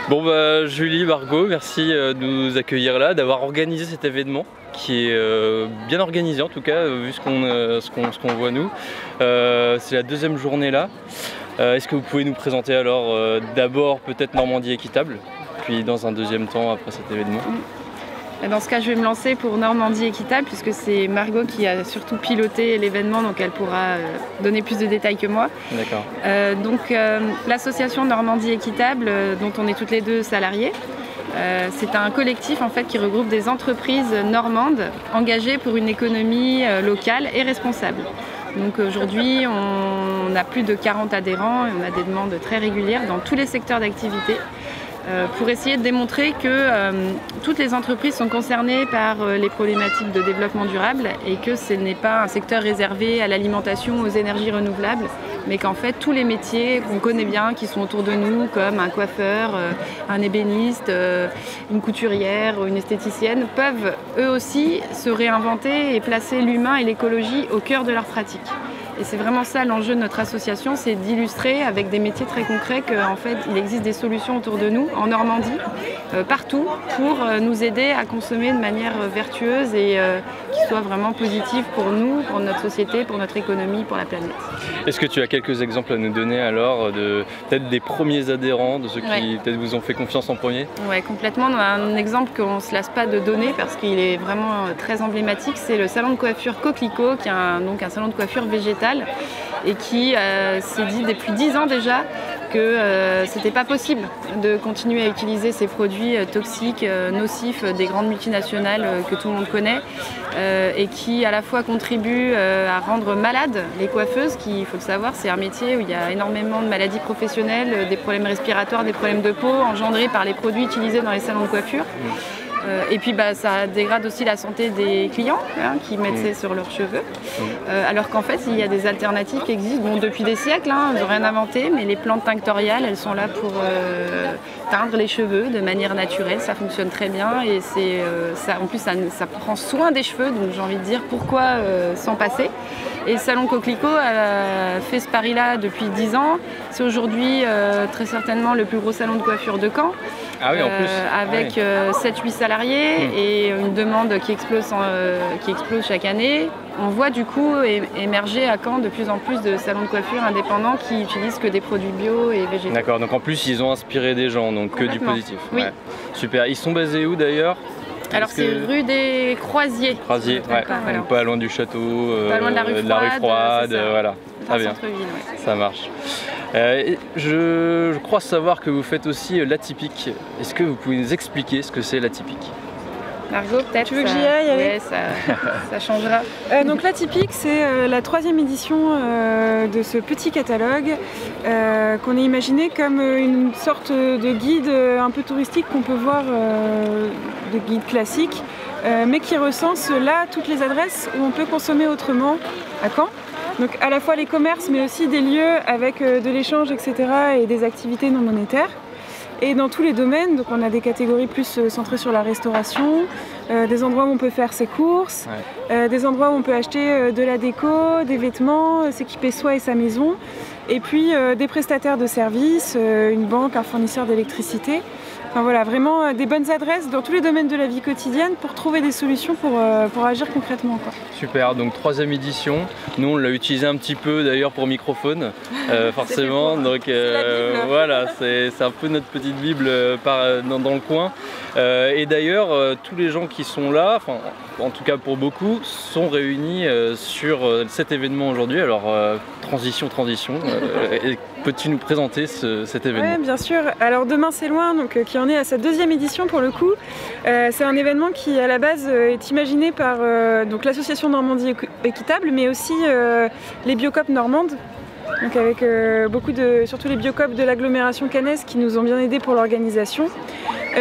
Bon bah Julie, Margot, merci de nous accueillir là, d'avoir organisé cet événement qui est bien organisé en tout cas, vu ce qu'on voit nous. C'est la deuxième journée là. Est-ce que vous pouvez nous présenter alors d'abord peut-être Normandie Équitable, puis dans un deuxième temps après cet événement? Dans ce cas, je vais me lancer pour Normandie Équitable puisque c'est Margot qui a surtout piloté l'événement, donc elle pourra donner plus de détails que moi. D'accord. L'association Normandie Équitable, dont on est toutes les deux salariées, c'est un collectif en fait qui regroupe des entreprises normandes engagées pour une économie locale et responsable. Donc aujourd'hui, on a plus de 40 adhérents et on a des demandes très régulières dans tous les secteurs d'activité. Pour essayer de démontrer que toutes les entreprises sont concernées par les problématiques de développement durable et que ce n'est pas un secteur réservé à l'alimentation, aux énergies renouvelables, mais qu'en fait tous les métiers qu'on connaît bien, qui sont autour de nous, comme un coiffeur, un ébéniste, une couturière, une esthéticienne, peuvent eux aussi se réinventer et placer l'humain et l'écologie au cœur de leur pratique. Et c'est vraiment ça l'enjeu de notre association, c'est d'illustrer avec des métiers très concrets qu'en fait il existe des solutions autour de nous, en Normandie, partout, pour nous aider à consommer de manière vertueuse et qui soit vraiment positive pour nous, pour notre société, pour notre économie, pour la planète. Est-ce que tu as quelques exemples à nous donner alors de peut-être des premiers adhérents, de ceux qui peut-être vous ont fait confiance en premier? Oui, complètement. On a un exemple qu'on ne se lasse pas de donner parce qu'il est vraiment très emblématique, c'est le salon de coiffure Coquelicot, qui est donc un salon de coiffure végétal et qui s'est dit depuis 10 ans déjà que c'était pas possible de continuer à utiliser ces produits toxiques, nocifs des grandes multinationales que tout le monde connaît et qui à la fois contribuent à rendre malades les coiffeuses, qui, il faut le savoir, c'est un métier où il y a énormément de maladies professionnelles, des problèmes respiratoires, des problèmes de peau engendrés par les produits utilisés dans les salons de coiffure. Et puis ça dégrade aussi la santé des clients qui mettent ça sur leurs cheveux. Alors qu'en fait, il y a des alternatives qui existent depuis des siècles, ils n'ont rien inventé, mais les plantes tinctoriales, elles sont là pour teindre les cheveux de manière naturelle, ça fonctionne très bien et en plus ça prend soin des cheveux, donc j'ai envie de dire pourquoi s'en passer. Et le salon Coquelicot a fait ce pari-là depuis 10 ans. C'est aujourd'hui très certainement le plus gros salon de coiffure de Caen. Ah oui, en plus. Avec 7-8 salariés et une demande qui explose chaque année. On voit du coup émerger à Caen de plus en plus de salons de coiffure indépendants qui utilisent que des produits bio et végétaux. D'accord, donc en plus ils ont inspiré des gens, donc que du positif. Oui. Ouais. Super, ils sont basés où d'ailleurs? Alors c'est rue des Croisiers. Croisiers, ouais. Voilà. Donc pas loin du château, pas loin de la rue Froide, voilà. Très bien. Centre-ville, ouais. Ça marche. Je crois savoir que vous faites aussi l'Atypique. Est-ce que vous pouvez nous expliquer ce que c'est l'Atypique? Margot, peut-être. Tu veux que j'y aille? Ouais, ça changera. Donc l'Atypique, c'est la 3e édition de ce petit catalogue qu'on a imaginé comme une sorte de guide un peu touristique qu'on peut voir, de guide classique, mais qui recense là toutes les adresses où on peut consommer autrement à Caen. Donc à la fois les commerces, mais aussi des lieux avec de l'échange, etc. et des activités non monétaires. Et dans tous les domaines, donc on a des catégories plus centrées sur la restauration, des endroits où on peut faire ses courses, des endroits où on peut acheter de la déco, des vêtements, s'équiper soi et sa maison, et puis des prestataires de services, une banque, un fournisseur d'électricité. Enfin voilà, vraiment des bonnes adresses dans tous les domaines de la vie quotidienne pour trouver des solutions pour agir concrètement, quoi. Super, donc 3e édition. Nous on l'a utilisé un petit peu d'ailleurs pour Microphone, forcément. Donc voilà, c'est un peu notre petite bible dans le coin. Et d'ailleurs, tous les gens qui sont là, en tout cas pour beaucoup, sont réunis sur cet événement aujourd'hui. Alors transition, peux-tu nous présenter cet événement? Oui, bien sûr. Alors demain c'est loin, donc qui en est à sa 2e édition pour le coup. C'est un événement qui à la base est imaginé par donc l'association Normandie Équitable, mais aussi les Biocoop normandes. Donc avec surtout les Biocoop de l'agglomération cannaise qui nous ont bien aidés pour l'organisation.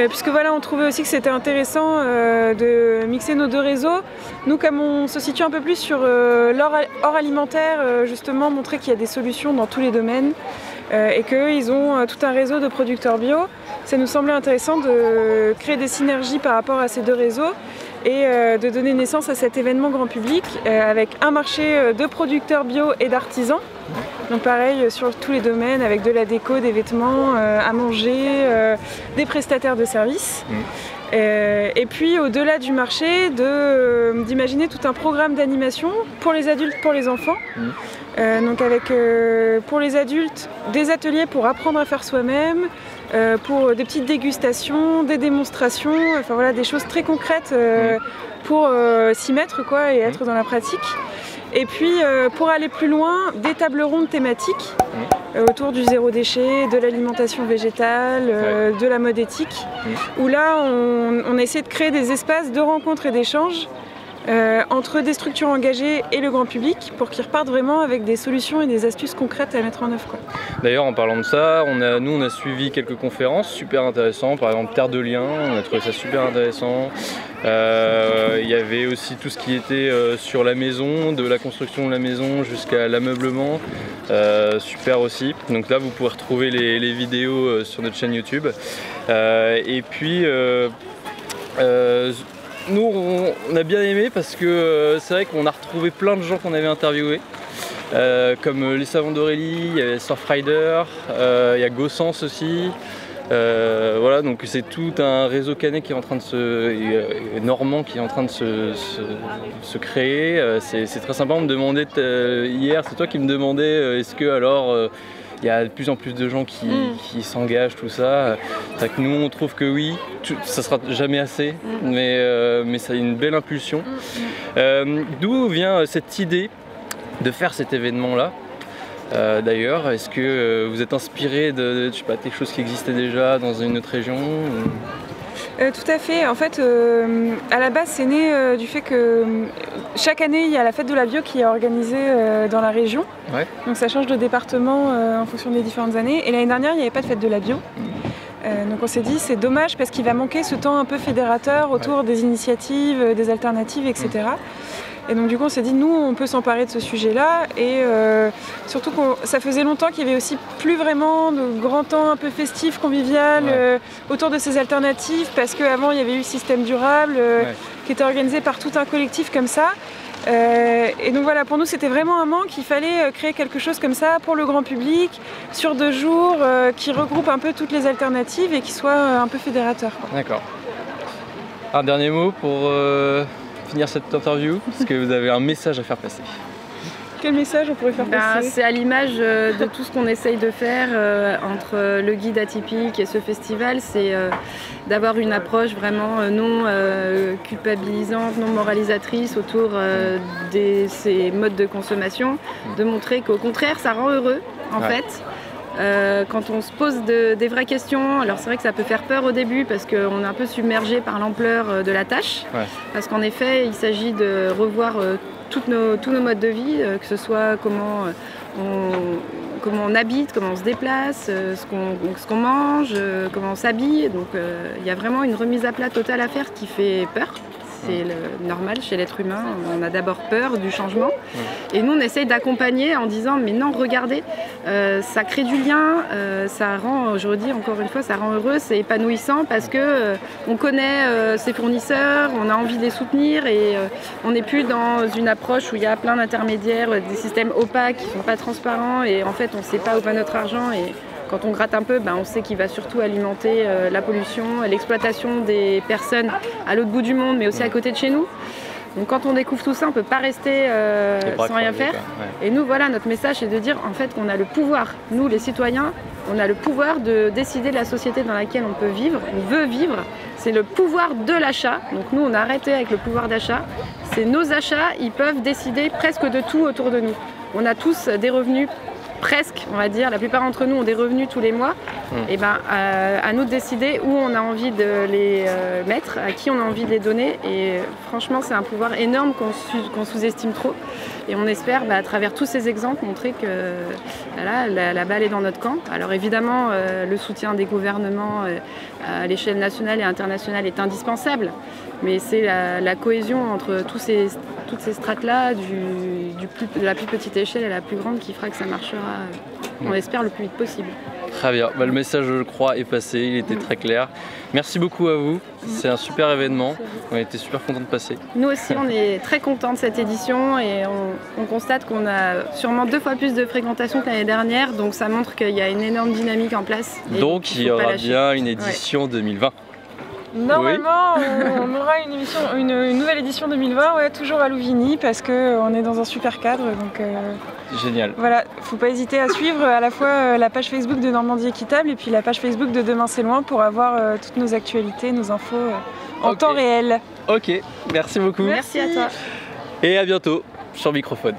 Puisque voilà, on trouvait aussi que c'était intéressant de mixer nos deux réseaux. Nous, comme on se situe un peu plus sur l'hors alimentaire, justement, montrer qu'il y a des solutions dans tous les domaines et qu'ils ont tout un réseau de producteurs bio. Ça nous semblait intéressant de créer des synergies par rapport à ces deux réseaux et de donner naissance à cet événement grand public avec un marché de producteurs bio et d'artisans. Donc pareil sur tous les domaines, avec de la déco, des vêtements, à manger, des prestataires de services. Et puis au-delà du marché, d'imaginer tout un programme d'animation pour les adultes, pour les enfants. Donc avec pour les adultes des ateliers pour apprendre à faire soi-même, pour des petites dégustations, des démonstrations, enfin voilà, des choses très concrètes pour s'y mettre quoi, et être dans la pratique. Et puis pour aller plus loin, des tables rondes thématiques autour du zéro déchet, de l'alimentation végétale, de la mode éthique, où là on essaie de créer des espaces de rencontres et d'échanges entre des structures engagées et le grand public pour qu'ils repartent vraiment avec des solutions et des astuces concrètes à mettre en œuvre. D'ailleurs, en parlant de ça, nous on a suivi quelques conférences super intéressantes, par exemple Terre de Liens, on a trouvé ça super intéressant. Il y avait aussi tout ce qui était sur la maison, de la construction de la maison jusqu'à l'ameublement, super aussi. Donc là vous pouvez retrouver les vidéos sur notre chaîne YouTube. Et puis nous on a bien aimé parce que c'est vrai qu'on a retrouvé plein de gens qu'on avait interviewés, comme les savants d'Aurélie, il y avait Surfrider, il y a Gossens aussi. Voilà, donc c'est tout un réseau canet qui est en train de normand qui est en train de se créer. C'est très sympa. On me demandait hier, c'est toi qui me demandais est-ce que alors il y a de plus en plus de gens qui s'engagent, tout ça. C'est vrai que nous on trouve que oui, ça sera jamais assez, mais ça a une belle impulsion. D'où vient cette idée de faire cet événement-là? D'ailleurs, est-ce que vous êtes inspiré de je sais pas, quelque chose qui existait déjà dans une autre région Tout à fait. En fait, à la base, c'est né du fait que chaque année, il y a la fête de la bio qui est organisée dans la région. Donc ça change de département en fonction des différentes années. Et l'année dernière, il n'y avait pas de fête de la bio. Donc on s'est dit, c'est dommage parce qu'il va manquer ce temps un peu fédérateur autour des initiatives, des alternatives, etc. Et donc du coup on s'est dit, nous on peut s'emparer de ce sujet-là, et surtout que ça faisait longtemps qu'il y avait aussi plus vraiment de grand temps un peu festif, convivial autour de ces alternatives, parce qu'avant il y avait eu le système durable qui était organisé par tout un collectif comme ça. Et donc voilà, pour nous c'était vraiment un manque, il fallait créer quelque chose comme ça pour le grand public, sur 2 jours, qui regroupe un peu toutes les alternatives et qui soit un peu fédérateur. D'accord. Un dernier mot pour finir cette interview, parce que vous avez un message à faire passer. Quel message on pourrait faire passer? C'est à l'image de tout ce qu'on essaye de faire entre le guide atypique et ce festival, c'est d'avoir une approche vraiment non culpabilisante, non moralisatrice autour de ces modes de consommation, de montrer qu'au contraire ça rend heureux en fait. Quand on se pose des vraies questions, alors c'est vrai que ça peut faire peur au début parce qu'on est un peu submergé par l'ampleur de la tâche, parce qu'en effet il s'agit de revoir tous nos modes de vie, que ce soit comment on habite, comment on se déplace, ce qu'on mange, comment on s'habille. Donc il y a vraiment une remise à plat totale à faire qui fait peur. C'est normal chez l'être humain, on a d'abord peur du changement. Et nous on essaye d'accompagner en disant mais non, regardez, ça crée du lien, ça rend, je redis encore une fois, ça rend heureux, c'est épanouissant parce que on connaît ses fournisseurs, on a envie de les soutenir, et on n'est plus dans une approche où il y a plein d'intermédiaires, des systèmes opaques qui ne sont pas transparents, et en fait on ne sait pas où va notre argent. Et quand on gratte un peu, on sait qu'il va surtout alimenter la pollution, l'exploitation des personnes à l'autre bout du monde, mais aussi à côté de chez nous. Donc quand on découvre tout ça, on ne peut pas rester sans rien faire. Et nous, voilà, notre message, c'est de dire en fait qu'on a le pouvoir, nous les citoyens, on a le pouvoir de décider de la société dans laquelle on peut vivre, on veut vivre. C'est le pouvoir de l'achat. Donc nous, on a arrêté avec le pouvoir d'achat. C'est nos achats, ils peuvent décider presque de tout autour de nous. On a tous des revenus, presque, on va dire, la plupart d'entre nous ont des revenus tous les mois. Et à nous de décider où on a envie de les mettre, à qui on a envie de les donner. Et franchement, c'est un pouvoir énorme qu'on sous-estime trop. Et on espère, à travers tous ces exemples, montrer que la balle est dans notre camp. Alors évidemment, le soutien des gouvernements à l'échelle nationale et internationale est indispensable. Mais c'est la cohésion entre toutes ces strates-là, de la plus petite échelle à la plus grande, qui fera que ça marchera, on espère, le plus vite possible. Très bien, le message je crois est passé, il était très clair. Merci beaucoup à vous, c'est un super événement, on a été super contents de passer. Nous aussi on est très contents de cette édition et on constate qu'on a sûrement 2 fois plus de fréquentation que l'année dernière, donc ça montre qu'il y a une énorme dynamique en place. Donc il y aura bien une édition 2020. Normalement, on aura une nouvelle édition 2020, ouais, toujours à Louvigny, parce qu'on est dans un super cadre. Donc, génial. Voilà, faut pas hésiter à suivre à la fois la page Facebook de Normandie Équitable et puis la page Facebook de Demain c'est loin pour avoir toutes nos actualités, nos infos en temps réel. Ok, merci beaucoup. Merci à toi. Et à bientôt sur Microphone.